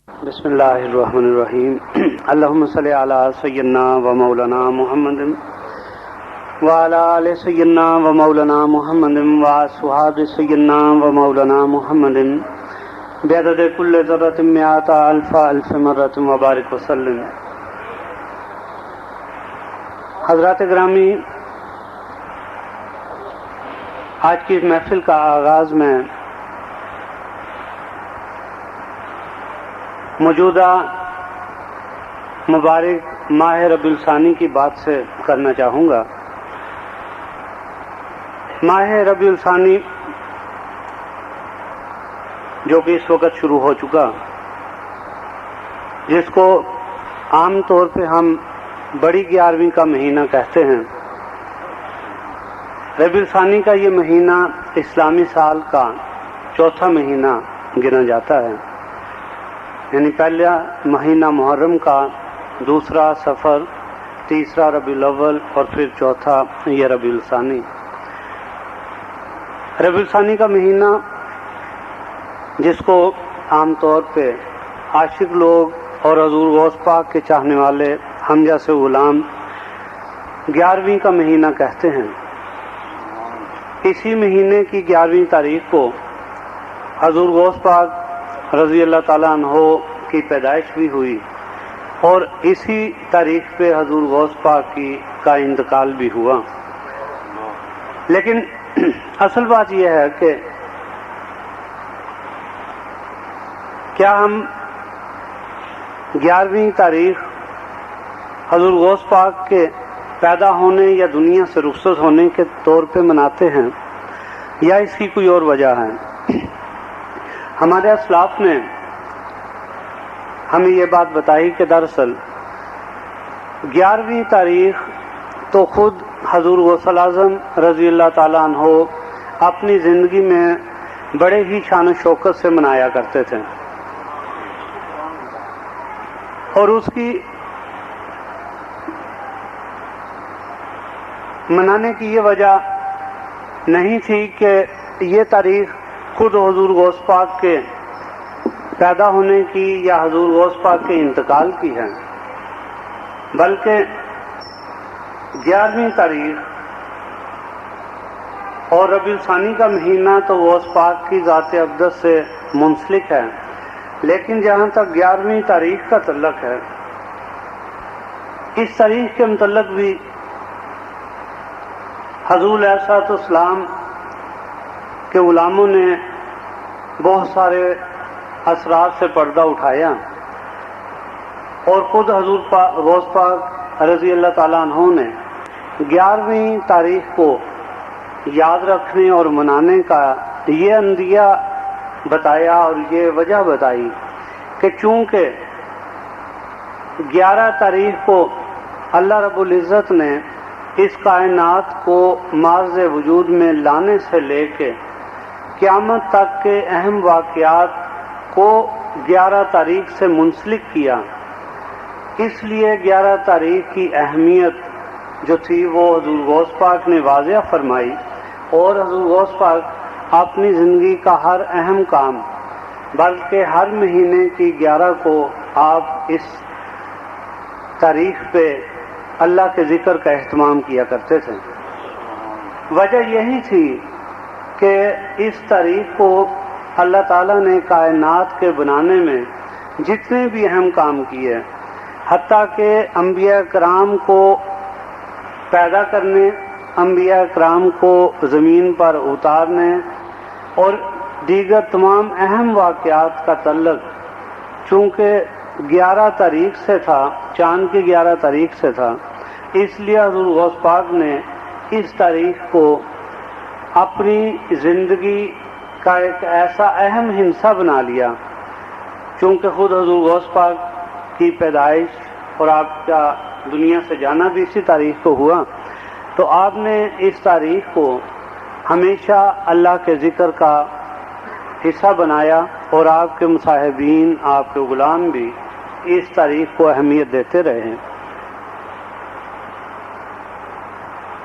بسم اللہ الرحمن الرحیم اللہم صلی علی سیدنا و مولانا محمد وعلی آل سیدنا و مولانا محمد واصحاب سیدنا و مولانا محمد بعدد کل ذرۃ مئات الف مرۃ وبارک وسلم۔ حضرات گرامی، آج کی اس محفل کا آغاز میں موجودہ مبارک ماہ ربیع الثانی کی بات سے کرنا چاہوں گا۔ ماہ ربیع الثانی جو کہ اس وقت شروع ہو چکا، جس کو عام طور پہ ہم بڑی 11ویں کا مہینہ کہتے ہیں۔ ربیع الثانی کا یہ مہینہ اسلامی سال کا چوتھا مہینہ گنا جاتا ہے، یعنی پہلا مہینہ محرم کا، دوسرا صفر، تیسرا ربیع الاول اور پھر چوتھا یہ ربیع الثانی۔ ربیع الثانی کا مہینہ جس کو عام طور پہ عاشق لوگ اور حضور غوث پاک کے چاہنے والے ہم جیسے غلام 11ویں کا مہینہ کہتے ہیں۔ اسی مہینے کی 11ویں تاریخ کو حضور غوث پاک رضی اللہ تعالیٰ عنہ کی پیدائش بھی ہوئی، اور اسی تاریخ پہ حضور غوث پاک کا انتقال بھی ہوا۔ لیکن اصل بات یہ ہے کہ کیا ہم 11ویں تاریخ حضور غوث پاک کے پیدا ہونے یا دنیا سے رخصت ہونے کے طور پہ مناتے ہیں، یا اس کی کوئی اور وجہ ہے؟ ہمارے اسلاف نے ہمیں یہ بات بتائی کہ دراصل 11ویں تاریخ تو خود حضور غوث اعظم رضی اللہ تعالیٰ عنہ اپنی زندگی میں بڑے ہی شان و شوکت سے منایا کرتے تھے، اور اس کی منانے کی یہ وجہ نہیں تھی کہ یہ تاریخ خود حضور غوث پاک کے پیدا ہونے کی یا حضور غوث پاک کے انتقال کی ہے، بلکہ 11ویں تاریخ اور ربیع الثانی کا مہینہ تو غوث پاک کی ذات اقدس سے منسلک ہے، لیکن جہاں تک 11ویں تاریخ کا تعلق ہے، اس تاریخ کے متعلق بھی حضور علیہ الصلوۃ والسلام کے غلاموں نے بہت سارے اسرار سے پردہ اٹھایا، اور خود حضور غوث پاک رضی اللہ تعالیٰ عنہ نے 11ویں تاریخ کو یاد رکھنے اور منانے کا یہ اندیہ بتایا اور یہ وجہ بتائی کہ چونکہ 11 تاریخ کو اللہ رب العزت نے اس کائنات کو معرض وجود میں لانے سے لے کے قیامت تک کے اہم واقعات کو 11 تاریخ سے منسلک کیا، اس لیے 11 تاریخ کی اہمیت جو تھی وہ حضور غوث پاک نے واضح فرمائی، اور حضور غوث پاک اپنی زندگی کا ہر اہم کام، بلکہ ہر مہینے کی 11 کو آپ اس تاریخ پہ اللہ کے ذکر کا اہتمام کیا کرتے تھے۔ وجہ یہی تھی کہ اس تاریخ کو اللہ تعالیٰ نے کائنات کے بنانے میں جتنے بھی اہم کام کیے، حتیٰ کہ انبیاء کرام کو پیدا کرنے، انبیاء کرام کو زمین پر اتارنے اور دیگر تمام اہم واقعات کا تعلق چونکہ 11 تاریخ سے تھا، چاند کی 11 تاریخ سے تھا، اس لیے حضور غوث پاک نے اس تاریخ کو اپنی زندگی کا ایک ایسا اہم حصہ بنا لیا۔ چونکہ خود حضور غوث پاک کی پیدائش اور آپ کا دنیا سے جانا بھی اسی تاریخ کو ہوا، تو آپ نے اس تاریخ کو ہمیشہ اللہ کے ذکر کا حصہ بنایا، اور آپ کے مصاحبین، آپ کے غلام بھی اس تاریخ کو اہمیت دیتے رہے ہیں۔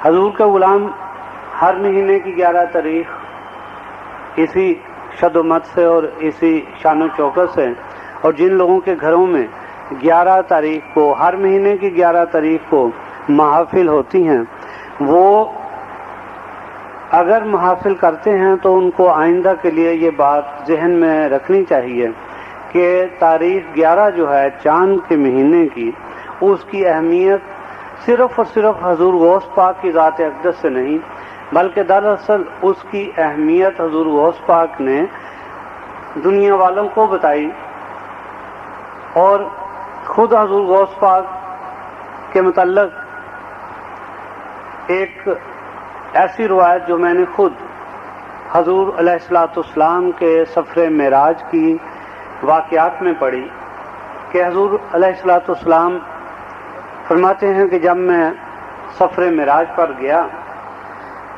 حضور کے غلام ہر مہینے کی 11 تاریخ اسی شد و مت سے اور اسی شان و شوکت سے اور جن لوگوں کے گھروں میں 11 تاریخ کو، ہر مہینے کی 11 تاریخ کو محافل ہوتی ہیں، وہ اگر محافل کرتے ہیں تو ان کو آئندہ کے لیے یہ بات ذہن میں رکھنی چاہیے کہ تاریخ 11 جو ہے چاند کے مہینے کی، اس کی اہمیت صرف اور صرف حضور غوث پاک کی ذات اقدس سے نہیں، بلکہ دراصل اس کی اہمیت حضور غوث پاک نے دنیا والوں کو بتائی، اور خود حضور غوث پاک کے متعلق ایک ایسی روایت جو میں نے خود حضور علیہ الصلوۃ والسلام کے سفر معراج کی واقعات میں پڑھی کہ حضور علیہ الصلوۃ والسلام فرماتے ہیں کہ جب میں سفر معراج پر گیا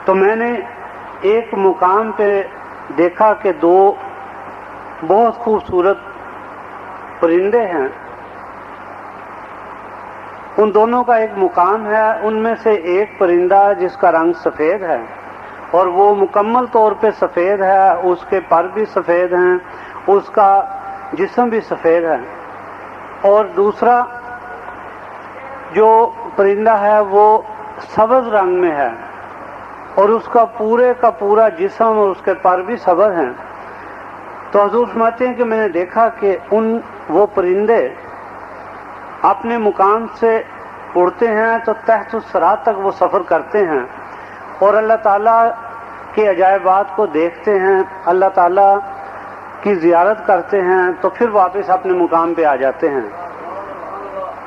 تو میں نے ایک مقام پہ دیکھا کہ 2 بہت خوبصورت پرندے ہیں، ان دونوں کا ایک مقام ہے، ان میں سے ایک پرندہ جس کا رنگ سفید ہے اور وہ مکمل طور پہ سفید ہے، اس کے پر بھی سفید ہیں، اس کا جسم بھی سفید ہے، اور دوسرا جو پرندہ ہے وہ سبز رنگ میں ہے اور اس کا پورے کا پورا جسم اور اس کے پر بھی سبز ہیں۔ تو حضور فرماتے ہیں کہ میں نے دیکھا کہ وہ پرندے اپنے مقام سے اڑتے ہیں تو تحت الثری تک وہ سفر کرتے ہیں اور اللہ تعالیٰ کے عجائبات کو دیکھتے ہیں، اللہ تعالیٰ کی زیارت کرتے ہیں، تو پھر واپس اپنے مقام پہ آ جاتے ہیں۔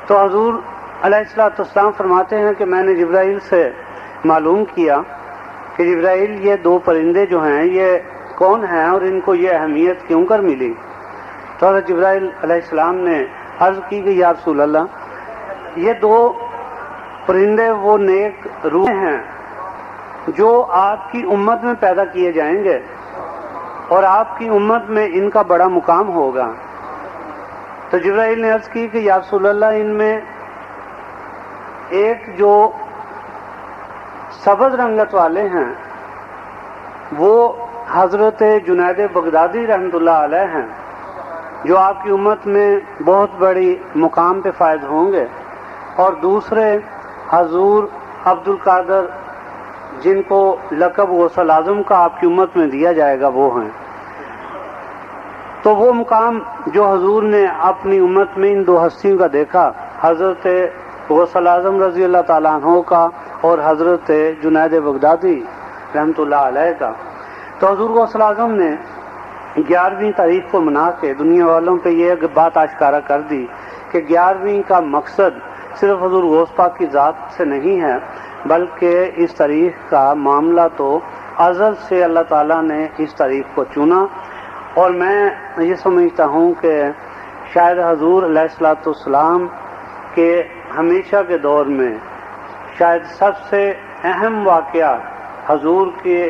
تو حضور علیہ الصلوۃ والسلام فرماتے ہیں کہ میں نے جبرائیل سے معلوم کیا کہ جبرائیل یہ 2 پرندے جو ہیں یہ کون ہیں اور ان کو یہ اہمیت کیوں کر ملی؟ تو حضرت جبرائیل علیہ السلام نے عرض کی کہ یا رسول اللہ، یہ 2 پرندے وہ نیک روح ہیں جو آپ کی امت میں پیدا کیے جائیں گے اور آپ کی امت میں ان کا بڑا مقام ہوگا۔ تو جبرائیل نے عرض کی کہ یا رسول اللہ، ان میں ایک جو سبز رنگت والے ہیں وہ حضرت جنید بغدادی رحمۃ اللہ علیہ ہیں، جو آپ کی امت میں بہت بڑی مقام پہ فائز ہوں گے، اور دوسرے حضور عبد القادر جن کو لقب غوث الاعظم کا آپ کی امت میں دیا جائے گا وہ ہیں۔ تو وہ مقام جو حضور نے اپنی امت میں ان 2 ہستیوں کا دیکھا، حضرت غوث الاعظم رضی اللہ تعالیٰ عنہ کا اور حضرت جنید بغدادی رحمۃ اللہ علیہ کا، تو حضور غوث الاعظم نے 11ویں تاریخ کو منا کے دنیا والوں پہ یہ بات آشکارا کر دی کہ 11ویں کا مقصد صرف حضور غوث پاک کی ذات سے نہیں ہے، بلکہ اس تاریخ کا معاملہ تو ازل سے اللہ تعالیٰ نے اس تاریخ کو چنا، اور میں یہ سمجھتا ہوں کہ شاید حضور علیہ الصلوۃ والسلام کے ہمیشہ کے دور میں شاید سب سے اہم واقعہ حضور کے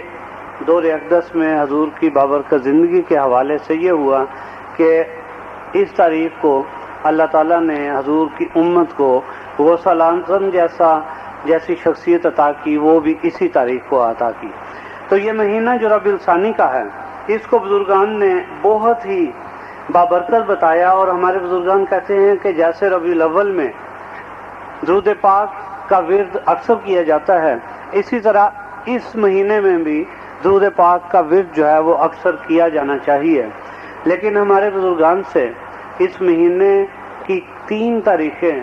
دور اقدس میں حضور کی بابرکت زندگی کے حوالے سے یہ ہوا کہ اس تاریخ کو اللہ تعالیٰ نے حضور کی امت کو غوث الاعظم جیسی شخصیت عطا کی، وہ بھی اسی تاریخ کو عطا کی۔ تو یہ مہینہ جو ربیع الثانی کا ہے، اس کو بزرگان نے بہت ہی بابرکت بتایا، اور ہمارے بزرگان کہتے ہیں کہ جیسے ربیع الاول میں درود پاک کا ورد اکثر کیا جاتا ہے، اسی طرح اس مہینے میں بھی درود پاک کا ورد جو ہے وہ اکثر کیا جانا چاہیے۔ لیکن ہمارے بزرگان سے اس مہینے کی 3 تاریخیں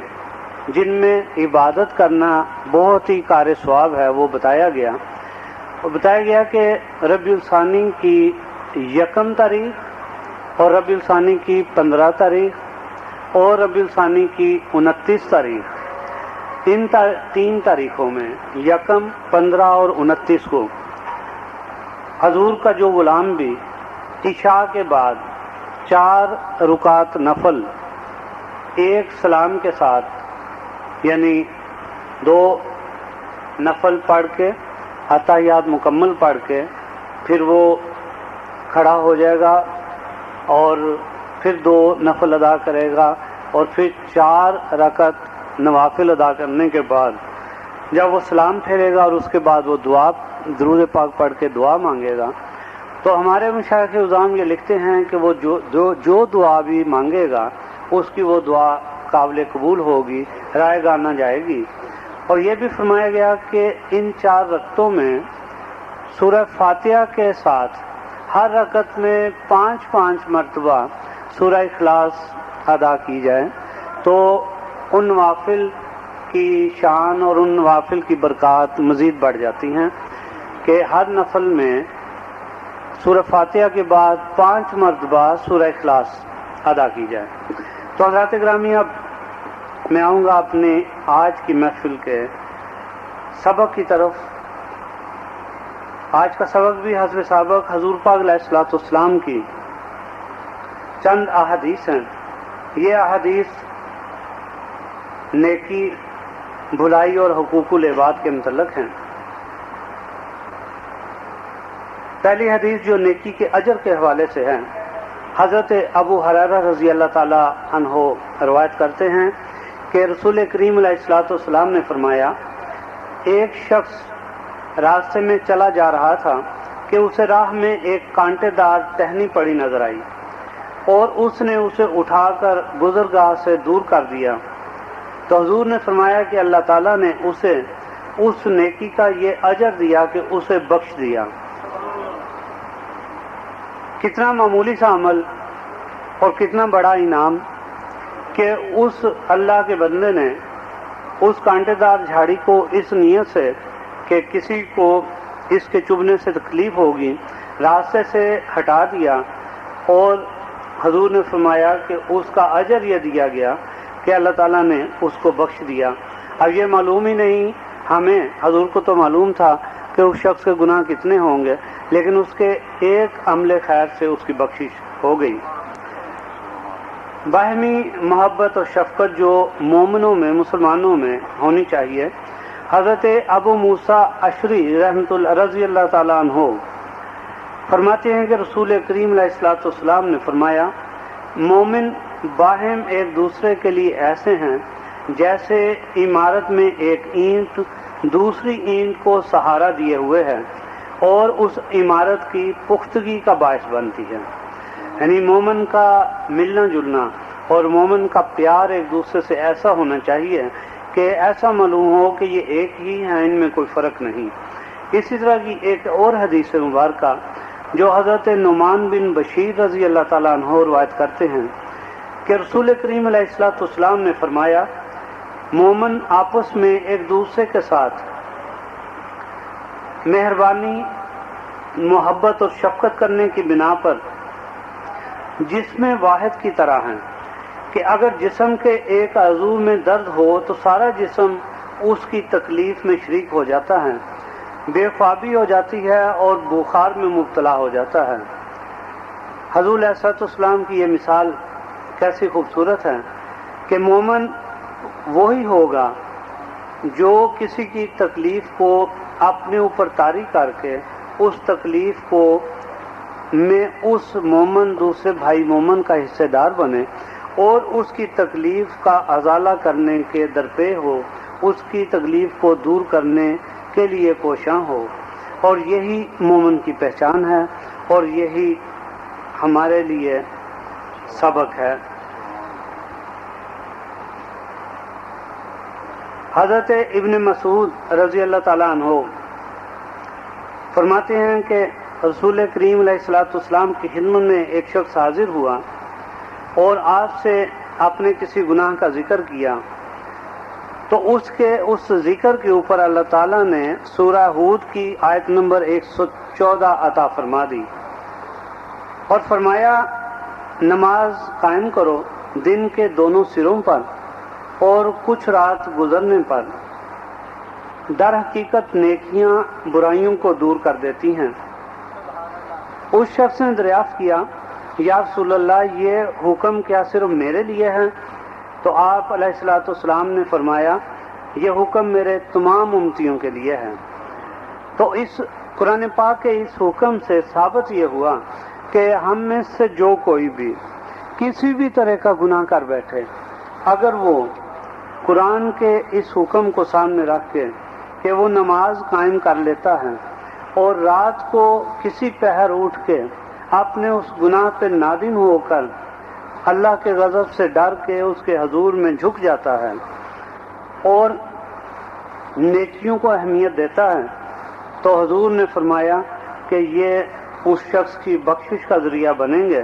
جن میں عبادت کرنا بہت ہی کار ثواب ہے وہ بتایا گیا کہ ربیع الثانی کی 1 تاریخ اور ربیع الثانی کی 15 تاریخ اور ربیع الثانی کی 29 تاریخ، ان 3 تاریخوں میں 1، 15 اور 29 کو حضور کا جو غلام بھی عشاء کے بعد 4 رکعت نفل ایک سلام کے ساتھ، یعنی 2 نفل پڑھ کے اتحیات مکمل پڑھ کے پھر وہ کھڑا ہو جائے گا اور پھر 2 نفل ادا کرے گا، اور پھر 4 رکعت نوافل ادا کرنے کے بعد جب وہ سلام پھیرے گا اور اس کے بعد وہ درود پاک پڑھ کے دعا مانگے گا، تو ہمارے مشائخ عظام یہ لکھتے ہیں کہ وہ جو دعا بھی مانگے گا اس کی وہ دعا قابل قبول ہوگی، رائے گاہ نہ جائے گی۔ اور یہ بھی فرمایا گیا کہ ان 4 رکعتوں میں سورہ فاتحہ کے ساتھ ہر رکعت میں 5 مرتبہ سورہ اخلاص ادا کی جائے تو ان نوافل کی شان اور ان نوافل کی برکات مزید بڑھ جاتی ہیں کہ ہر نفل میں سورہ فاتحہ کے بعد 5 مرتبہ سورہ اخلاص ادا کی جائے۔ تو حضرات گرامی، اب میں آؤں گا اپنے آج کی محفل کے سبق کی طرف۔ آج کا سبق بھی حسب سابق حضور پاک علیہ الصلوۃ والسلام کی چند احادیث ہیں۔ یہ احادیث نیکی، بھلائی اور حقوق العباد کے متعلق ہیں۔ پہلی حدیث جو نیکی کے اجر کے حوالے سے ہے، حضرت ابو ہریرہ رضی اللہ تعالی عنہ روایت کرتے ہیں کہ رسول کریم علیہ الصلوۃ والسلام نے فرمایا، ایک شخص راستے میں چلا جا رہا تھا کہ اسے راہ میں ایک کانٹے دار ٹہنی پڑی نظر آئی اور اس نے اسے اٹھا کر گزرگاہ سے دور کر دیا۔ تو حضور نے فرمایا کہ اللہ تعالیٰ نے اسے اس نیکی کا یہ اجر دیا کہ اسے بخش دیا۔ کتنا معمولی سا عمل اور کتنا بڑا انعام کہ اس اللہ کے بندے نے اس کانٹے دار جھاڑی کو اس نیت سے کہ کسی کو اس کے چبھنے سے تکلیف ہوگی راستے سے ہٹا دیا، اور حضور نے فرمایا کہ اس کا اجر یہ دیا گیا کہ اللہ تعالیٰ نے اس کو بخش دیا۔ اب یہ معلوم ہی نہیں ہمیں، حضور کو تو معلوم تھا کہ اس شخص کے گناہ کتنے ہوں گے، لیکن اس کے ایک عمل خیر سے اس کی بخشش ہو گئی۔ باہمی محبت اور شفقت جو مومنوں میں، مسلمانوں میں ہونی چاہیے۔ حضرت ابو موسیٰ اشعری رضی اللہ تعالیٰ عنہ فرماتے ہیں کہ رسول کریم علیہ الصلوۃ والسلام نے فرمایا، مومن باہم ایک دوسرے کے لیے ایسے ہیں جیسے عمارت میں ایک اینٹ دوسری اینٹ کو سہارا دیے ہوئے ہے اور اس عمارت کی پختگی کا باعث بنتی ہے۔ یعنی مومن کا ملنا جلنا اور مومن کا پیار ایک دوسرے سے ایسا ہونا چاہیے کہ ایسا معلوم ہو کہ یہ ایک ہی ہیں، ان میں کوئی فرق نہیں۔ اسی طرح کی ایک اور حدیث مبارکہ جو حضرت نعمان بن بشیر رضی اللہ تعالیٰ عنہ روایت کرتے ہیں کہ رسول کریم علیہ الصلوۃ والسلام نے فرمایا، مومن آپس میں ایک دوسرے کے ساتھ مہربانی، محبت اور شفقت کرنے کی بنا پر جسم واحد کی طرح ہیں کہ اگر جسم کے ایک عضو میں درد ہو تو سارا جسم اس کی تکلیف میں شریک ہو جاتا ہے، بے خوابی ہو جاتی ہے اور بخار میں مبتلا ہو جاتا ہے۔ حضور علیہ الصلوۃ والسلام کی یہ مثال کیسی خوبصورت ہے کہ مومن وہی ہوگا جو کسی کی تکلیف کو اپنے اوپر طاری کر کے اس تکلیف کو میں اس مومن دوسرے بھائی مومن کا حصے دار بنے اور اس کی تکلیف کا ازالہ کرنے کے درپے ہو، اس کی تکلیف کو دور کرنے کے لیے کوشاں ہو، اور یہی مومن کی پہچان ہے اور یہی ہمارے لیے سبق ہے۔ حضرت ابن مسعود رضی اللہ تعالیٰ عنہ فرماتے ہیں کہ رسول کریم علیہ الصلوۃ والسلام کی خدمت میں ایک شخص حاضر ہوا اور آپ سے اپنے کسی گناہ کا ذکر کیا، تو اس ذکر کے اوپر اللہ تعالیٰ نے سورہ ہود کی آیت نمبر 114 عطا فرما دی اور فرمایا، نماز قائم کرو دن کے دونوں سروں پر اور کچھ رات گزرنے پر، در حقیقت نیکیاں برائیوں کو دور کر دیتی ہیں۔ اس شخص نے دریافت کیا، یا رسول اللہ یہ حکم کیا صرف میرے لیے ہے؟ تو آپ علیہ الصلوۃ والسلام نے فرمایا، یہ حکم میرے تمام امتیوں کے لیے ہے۔ تو اس قرآن پاک کے اس حکم سے ثابت یہ ہوا کہ ہم میں سے جو کوئی بھی کسی بھی طرح کا گناہ کر بیٹھے، اگر وہ قرآن کے اس حکم کو سامنے رکھ کے کہ وہ نماز قائم کر لیتا ہے اور رات کو کسی پہر اٹھ کے اپنے اس گناہ پہ نادم ہو کر اللہ کے غضب سے ڈر کے اس کے حضور میں جھک جاتا ہے اور نیکیوں کو اہمیت دیتا ہے، تو حضور نے فرمایا کہ یہ اس شخص کی بخشش کا ذریعہ بنیں گے،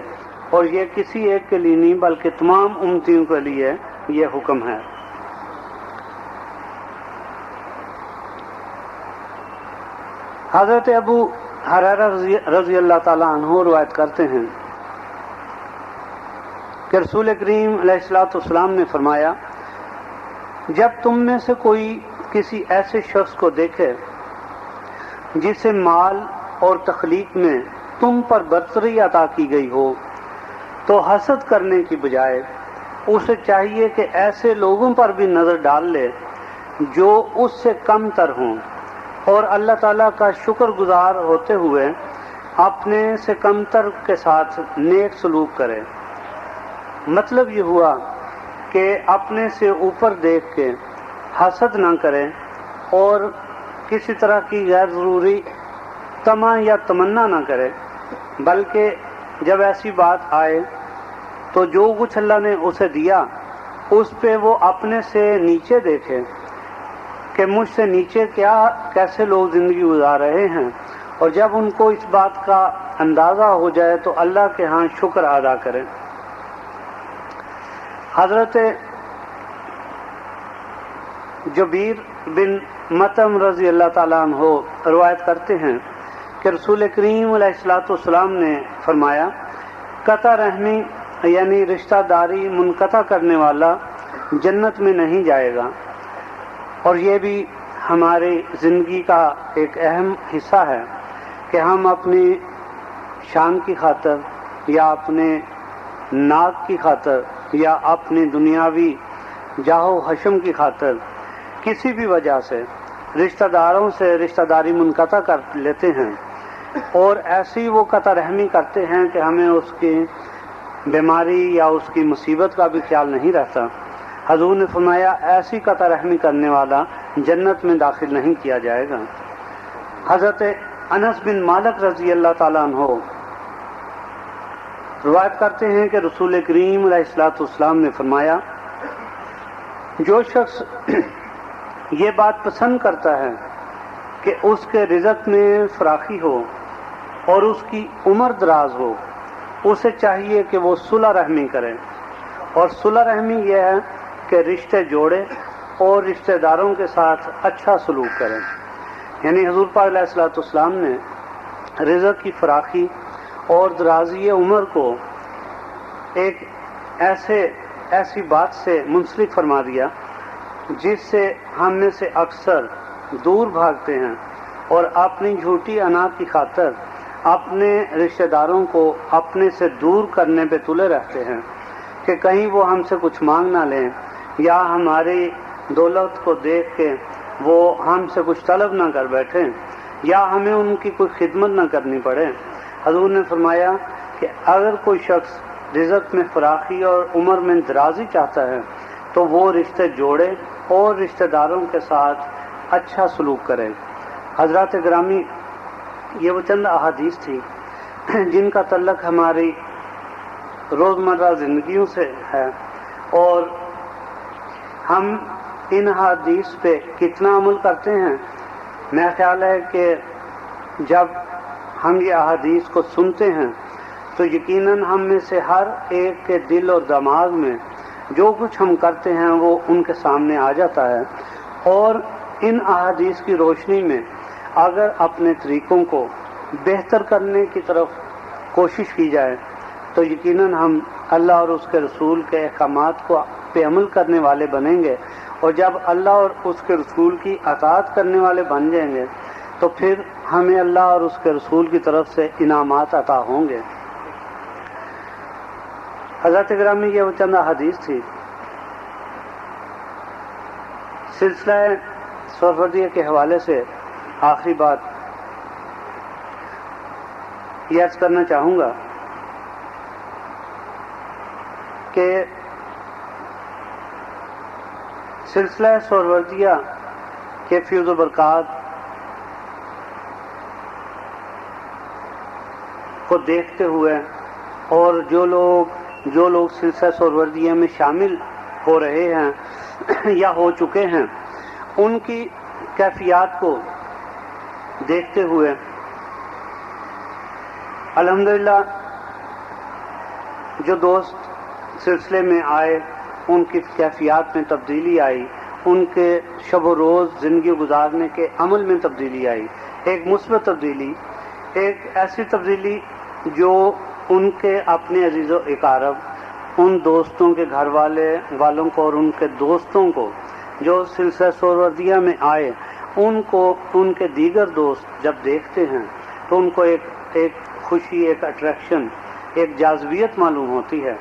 اور یہ کسی ایک کے لیے نہیں بلکہ تمام امتیوں کے لیے یہ حکم ہے۔ حضرت ابو ہریرہ رضی اللہ تعالیٰ عنہ روایت کرتے ہیں کہ رسول کریم علیہ الصلوۃ والسلام نے فرمایا، جب تم میں سے کوئی کسی ایسے شخص کو دیکھے جسے مال اور تخلیق میں تم پر برتری عطا کی گئی ہو، تو حسد کرنے کی بجائے اسے چاہیے کہ ایسے لوگوں پر بھی نظر ڈال لے جو اس سے کم تر ہوں، اور اللہ تعالیٰ کا شکر گزار ہوتے ہوئے اپنے سے کم تر کے ساتھ نیک سلوک کرے۔ مطلب یہ ہوا کہ اپنے سے اوپر دیکھ کے حسد نہ کرے اور کسی طرح کی غیر ضروری طمع یا تمنا نہ کرے، بلکہ جب ایسی بات آئے تو جو کچھ اللہ نے اسے دیا اس پہ وہ اپنے سے نیچے دیکھے کہ مجھ سے نیچے کیسے لوگ زندگی گزار رہے ہیں، اور جب ان کو اس بات کا اندازہ ہو جائے تو اللہ کے ہاں شکر ادا کرے۔ حضرت جبیر بن مطعم رضی اللہ تعالیٰ عنہ روایت کرتے ہیں کہ رسول کریم علیہ الصلوۃ والسلام نے فرمایا، قطع رحمی یعنی رشتہ داری منقطع کرنے والا جنت میں نہیں جائے گا، اور یہ بھی ہماری زندگی کا ایک اہم حصہ ہے کہ ہم اپنی شان کی خاطر یا اپنے ناک کی خاطر یا اپنی دنیاوی جاہ و حشم کی خاطر کسی بھی وجہ سے رشتہ داروں سے رشتہ داری منقطع کر لیتے ہیں، اور ایسی وہ قطع رحمی کرتے ہیں کہ ہمیں اس کی بیماری یا اس کی مصیبت کا بھی خیال نہیں رہتا۔ حضور نے فرمایا، ایسی قطع رحمی کرنے والا جنت میں داخل نہیں کیا جائے گا۔ حضرت انس بن مالک رضی اللہ تعالیٰ عنہ روایت کرتے ہیں کہ رسول کریم علیہ الصلوۃ والسلام نے فرمایا، جو شخص یہ بات پسند کرتا ہے کہ اس کے رزق میں فراخی ہو اور اس کی عمر دراز ہو، اسے چاہیے کہ وہ صلح رحمی کرے، اور صلح رحمی یہ ہے کہ رشتے جوڑے اور رشتہ داروں کے ساتھ اچھا سلوک کرے۔ یعنی حضور پاک علیہ الصلوۃ والسلام نے رزق کی فراخی اور درازی عمر کو ایک ایسی بات سے منسلک فرما دیا جس سے ہم میں سے اکثر دور بھاگتے ہیں اور اپنی جھوٹی انا کی خاطر اپنے رشتہ داروں کو اپنے سے دور کرنے پہ تلے رہتے ہیں کہ کہیں وہ ہم سے کچھ مانگ نہ لیں، یا ہماری دولت کو دیکھ کے وہ ہم سے کچھ طلب نہ کر بیٹھیں، یا ہمیں ان کی کوئی خدمت نہ کرنی پڑے۔ حضور نے فرمایا کہ اگر کوئی شخص رزق میں فراخی اور عمر میں درازی چاہتا ہے تو وہ رشتے جوڑے اور رشتہ داروں کے ساتھ اچھا سلوک کرے۔ حضرات گرامی، یہ وہ چند احادیث تھی جن کا تعلق ہماری روزمرہ زندگیوں سے ہے، اور ہم ان احادیث پہ کتنا عمل کرتے ہیں۔ میرا خیال ہے کہ جب ہم یہ احادیث کو سنتے ہیں تو یقیناً ہم میں سے ہر ایک کے دل اور دماغ میں جو کچھ ہم کرتے ہیں وہ ان کے سامنے آ جاتا ہے، اور ان احادیث کی روشنی میں اگر اپنے طریقوں کو بہتر کرنے کی طرف کوشش کی جائے تو یقیناً ہم اللہ اور اس کے رسول کے احکامات کو پہ عمل کرنے والے بنیں گے، اور جب اللہ اور اس کے رسول کی اطاعت کرنے والے بن جائیں گے تو پھر ہمیں اللہ اور اس کے رسول کی طرف سے انعامات عطا ہوں گے۔ حضرت گرامی، یہ وہ چند حدیث تھی۔ سلسلہ سہروردیہ کے حوالے سے آخری بات یہ عرض کرنا چاہوں گا کہ سلسلہ سہروردیہ کے فیض و برکات کو دیکھتے ہوئے اور جو لوگ سلسلہ سہروردیہ میں شامل ہو رہے ہیں یا ہو چکے ہیں، ان کی کیفیات کو دیکھتے ہوئے الحمدللہ جو دوست سلسلے میں آئے ان کی کیفیات میں تبدیلی آئی، ان کے شب و روز زندگی گزارنے کے عمل میں تبدیلی آئی، ایک مثبت تبدیلی، ایک ایسی تبدیلی جو ان کے اپنے عزیز و اقارب، ان دوستوں کے گھر والوں کو اور ان کے دوستوں کو جو سلسلہ سہروردیہ میں آئے، ان کو ان کے دیگر دوست جب دیکھتے ہیں تو ان کو ایک خوشی، ایک اٹریکشن، ایک جاذبیت معلوم ہوتی ہے۔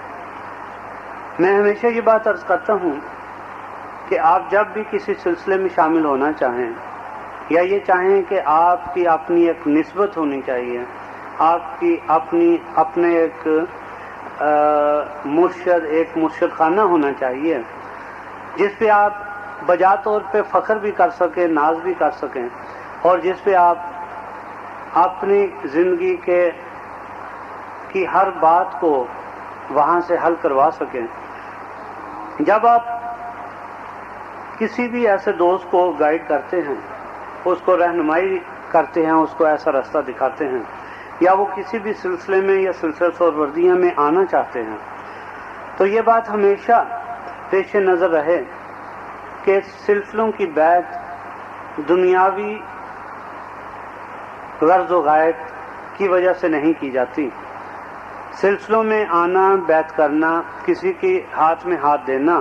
میں ہمیشہ یہ بات عرض کرتا ہوں کہ آپ جب بھی کسی سلسلے میں شامل ہونا چاہیں یا یہ چاہیں کہ آپ کی اپنی ایک نسبت ہونی چاہیے، آپ کی اپنے ایک مرشد خانہ ہونا چاہیے جس پہ آپ بجا طور پہ فخر بھی کر سکیں، ناز بھی کر سکیں، اور جس پہ آپ اپنی زندگی کی ہر بات کو وہاں سے حل کروا سکیں۔ جب آپ کسی بھی ایسے دوست کو گائیڈ کرتے ہیں، اس کو رہنمائی کرتے ہیں، اس کو ایسا راستہ دکھاتے ہیں، یا وہ کسی بھی سلسلے میں یا سلسلہ سہروردیہ میں آنا چاہتے ہیں، تو یہ بات ہمیشہ پیش نظر رہے کہ سلسلوں کی بیعت دنیاوی غرض و غایت کی وجہ سے نہیں کی جاتی۔ سلسلوں میں آنا، بیعت کرنا، کسی کے ہاتھ میں ہاتھ دینا،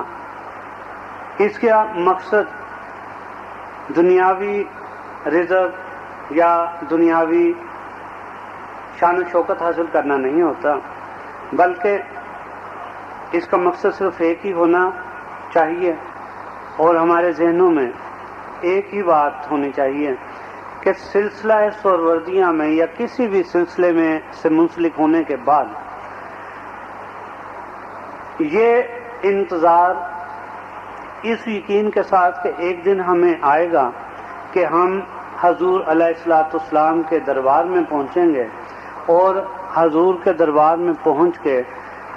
اس کا مقصد دنیاوی رزق یا دنیاوی شان و شوکت حاصل کرنا نہیں ہوتا، بلکہ اس کا مقصد صرف ایک ہی ہونا چاہیے، اور ہمارے ذہنوں میں ایک ہی بات ہونی چاہیے کہ سلسلہ سہروردیہ میں یا کسی بھی سلسلے میں سے منسلک ہونے کے بعد یہ انتظار اس یقین کے ساتھ کہ ایک دن ہمیں آئے گا کہ ہم حضور علیہ الصلوۃ والسلام کے دربار میں پہنچیں گے، اور حضور کے دربار میں پہنچ کے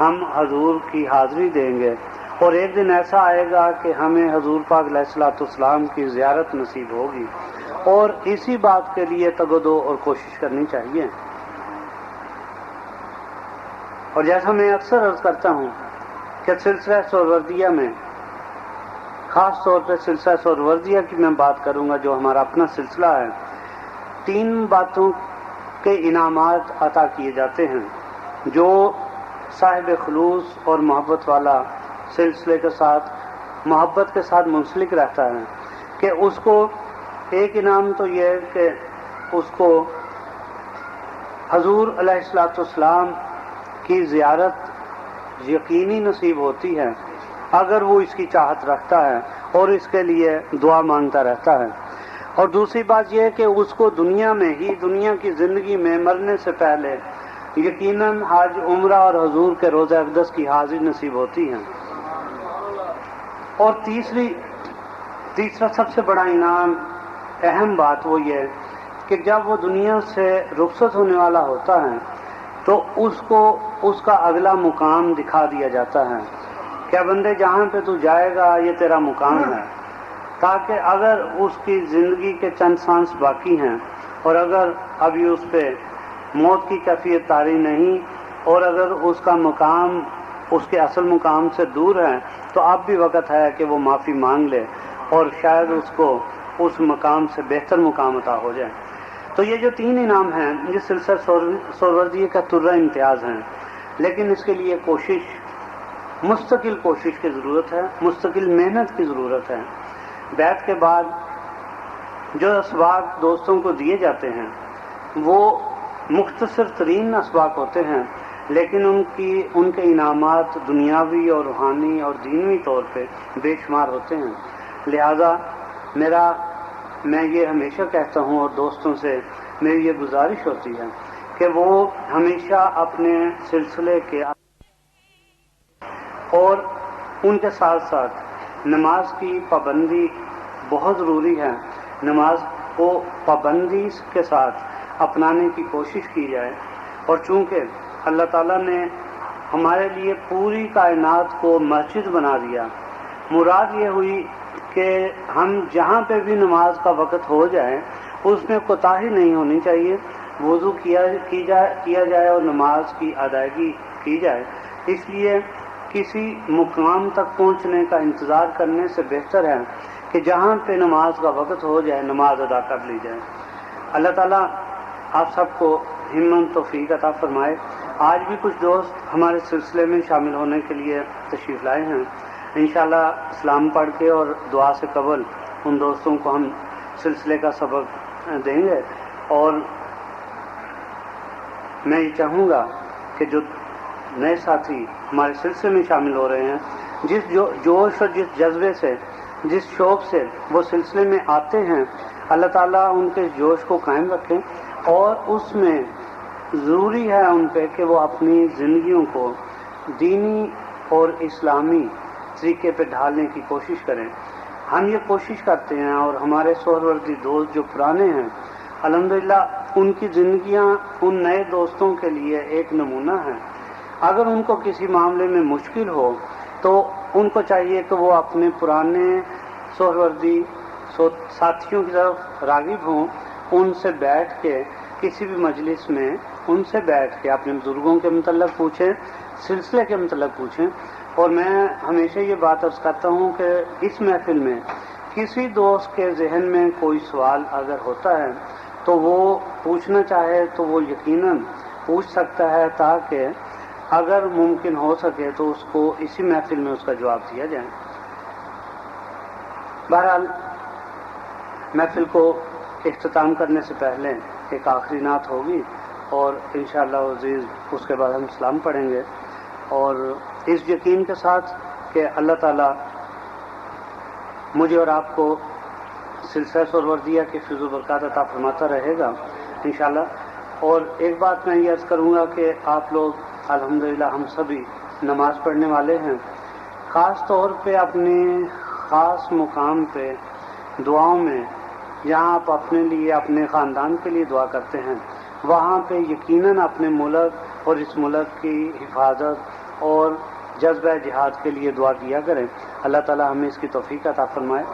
ہم حضور کی حاضری دیں گے، اور ایک دن ایسا آئے گا کہ ہمیں حضور پاک علیہ الصلوۃ والسلام کی زیارت نصیب ہوگی، اور اسی بات کے لیے تگدو اور کوشش کرنی چاہیے۔ اور جیسا میں اکثر عرض کرتا ہوں کہ سلسلہ سہروردیہ میں، خاص طور پہ سلسلہ سہروردیہ کی میں بات کروں گا جو ہمارا اپنا سلسلہ ہے، 3 باتوں کے انعامات عطا کیے جاتے ہیں جو صاحب خلوص اور محبت والا سلسلے کے ساتھ محبت کے ساتھ منسلک رہتا ہے، کہ اس کو ایک انعام تو یہ ہے کہ اس کو حضور علیہ الصلوۃ والسلام کی زیارت یقینی نصیب ہوتی ہے اگر وہ اس کی چاہت رکھتا ہے اور اس کے لیے دعا مانگتا رہتا ہے۔ اور دوسری بات یہ ہے کہ اس کو دنیا میں ہی، دنیا کی زندگی میں مرنے سے پہلے یقیناً حج، عمرہ اور حضور کے روضہ اقدس کی حاضری نصیب ہوتی ہے۔ اور تیسرا سب سے بڑا انعام، اہم بات وہ یہ کہ جب وہ دنیا سے رخصت ہونے والا ہوتا ہے تو اس کا اگلا مقام دکھا دیا جاتا ہے، کہ بندے جہاں پہ تو جائے گا یہ تیرا مقام ہے، تاکہ اگر اس کی زندگی کے چند سانس باقی ہیں اور اگر ابھی اس پہ موت کی کیفیت طاری نہیں، اور اگر اس کا مقام اس کے اصل مقام سے دور ہے، تو اب بھی وقت ہے کہ وہ معافی مانگ لے اور شاید اس کو اس مقام سے بہتر مقام عطا ہو جائے۔ تو یہ جو 3 انعام ہیں یہ سلسلہ سہروردیہ کا ترہ امتیاز ہیں، لیکن اس کے لیے مستقل کوشش کی ضرورت ہے، مستقل محنت کی ضرورت ہے۔ بیعت کے بعد جو اسباق دوستوں کو دیے جاتے ہیں وہ مختصر ترین اسباق ہوتے ہیں، لیکن ان کے انعامات دنیاوی اور روحانی اور دینوی طور پہ بے شمار ہوتے ہیں۔ لہذا میں یہ ہمیشہ کہتا ہوں اور دوستوں سے میری یہ گزارش ہوتی ہے کہ وہ ہمیشہ اپنے سلسلے کے اور ان کے ساتھ ساتھ نماز کی پابندی بہت ضروری ہے، نماز کو پابندی کے ساتھ اپنانے کی کوشش کی جائے، اور چونکہ اللہ تعالیٰ نے ہمارے لیے پوری کائنات کو مسجد بنا دیا، مراد یہ ہوئی کہ ہم جہاں پہ بھی نماز کا وقت ہو جائے اس میں کوتاہی نہیں ہونی چاہیے، وضو کیا جائے اور نماز کی ادائیگی کی جائے۔ اس لیے کسی مقام تک پہنچنے کا انتظار کرنے سے بہتر ہے کہ جہاں پہ نماز کا وقت ہو جائے نماز ادا کر لی جائے۔ اللہ تعالیٰ آپ سب کو ہمت توفیق عطا فرمائے۔ آج بھی کچھ دوست ہمارے سلسلے میں شامل ہونے کے لیے تشریف لائے ہیں، انشاءاللہ سلام پڑھ کے اور دعا سے قبل ان دوستوں کو ہم سلسلے کا سبق دیں گے، اور میں یہ چاہوں گا کہ جو نئے ساتھی ہمارے سلسلے میں شامل ہو رہے ہیں، جس جوش اور جس جذبے سے، جس شوق سے وہ سلسلے میں آتے ہیں، اللہ تعالیٰ ان کے جوش کو قائم رکھیں، اور اس میں ضروری ہے ان پہ کہ وہ اپنی زندگیوں کو دینی اور اسلامی طریقے پہ ڈھالنے کی کوشش کریں۔ ہم یہ کوشش کرتے ہیں، اور ہمارے سہروردی دوست جو پرانے ہیں الحمدللہ ان کی زندگیاں ان نئے دوستوں کے لیے ایک نمونہ ہیں۔ اگر ان کو کسی معاملے میں مشکل ہو تو ان کو چاہیے کہ وہ اپنے پرانے سہروردی ساتھیوں کی طرف راغب ہوں، ان سے بیٹھ کے کسی بھی مجلس میں ان سے بیٹھ کے اپنے بزرگوں کے متعلق پوچھیں، سلسلے کے متعلق پوچھیں۔ اور میں ہمیشہ یہ بات عرض کرتا ہوں کہ اس محفل میں کسی دوست کے ذہن میں کوئی سوال اگر ہوتا ہے تو وہ پوچھنا چاہے تو وہ یقیناً پوچھ سکتا ہے، تاکہ اگر ممکن ہو سکے تو اس کو اسی محفل میں اس کا جواب دیا جائے۔ بہرحال محفل کو اختتام کرنے سے پہلے ایک آخری نعت ہوگی، اور انشاءاللہ عزیز اس کے بعد ہم سلام پڑھیں گے، اور اس یقین کے ساتھ کہ اللہ تعالیٰ مجھے اور آپ کو سلسلہ سہروردیہ کے فیض و برکات عطا فرماتا رہے گا انشاءاللہ۔ اور ایک بات میں یہ عرض کروں گا کہ آپ لوگ الحمدللہ ہم سبھی نماز پڑھنے والے ہیں، خاص طور پہ اپنے خاص مقام پہ دعاؤں میں جہاں آپ اپنے لیے اپنے خاندان کے لیے دعا کرتے ہیں، وہاں پہ یقیناً اپنے ملک اور اس ملک کی حفاظت اور جذبہ جہاد کے لیے دعا کیا کریں۔ اللہ تعالی ہمیں اس کی توفیق عطا فرمائے۔